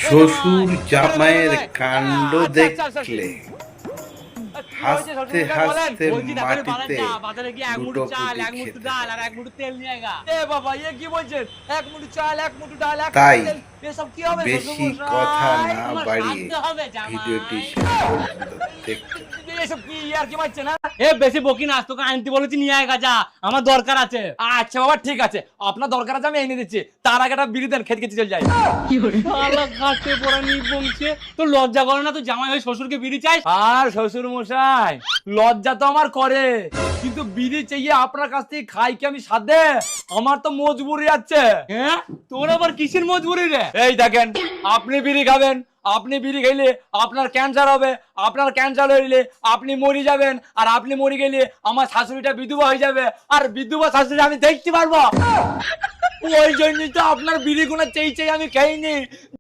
শ্বশুর জামাইয়ের কাণ্ড দেখলে হাসতে হাসতে মাটিতে বাজারে গিয়ে এক মুঠো দুটো চাল, পুটি এক মুঠো খেতে ডাল আর এক মুঠো তেল নিয়ে আয়। এ বাবা, এ কি বলছেন? এক মুঠো চাল, এক মুঠো ডাল, এক তাই মুঠো তেল, এসব কি হবে বেশি শ্বশুরমশাই? কথা না আমার বাড়িয়ে সাধতে হবে জামাই। ভিডিওটি শেষ পর্যন্ত দেখতে এসব কি আর কি মারছে না? এ বেশি বকি না, তোকে আনতে বলেছি নিয়ে আয় যা, আমার দরকার আছে। আচ্ছা বাবা ঠিক আছে, আপনার দরকার আছে আমি এনে দিচ্ছি। তার আগে একটা বিড়ি দেন, খেতে খেতে চলে যাই। শালা ঘাটে পড়া নিবংশে, তো লজ্জা করে না তুই জামাই হয়ে শ্বশুরকে বিড়ি চাইস? আর শ্বশুর মশাই লজ্জা তো আমার করে, কিন্তু বিড়ি চাইয়ে আপনার কাছ থেকে খাই কি আমি সাধে? আমার তো মজবুরি আছে। হ্যাঁ, তোর আবার কিসের মজবুরি রে? এই দেখেন, আপনি বিড়ি খাবেন, আপনি বিড়ি খেলে আপনার ক্যান্সার হবে, আপনার ক্যান্সার হইলে আপনি মরে যাবেন, আর আপনি মরে গেলে আমার শাশুড়িটা বিধবা হয়ে যাবে, আর বিধবা শাশুড়ি আমি দেখতে পারবো। ওই জন্যই তো আপনার বিড়ি গুলো চেয়ে চেয়ে আমি খাইনি।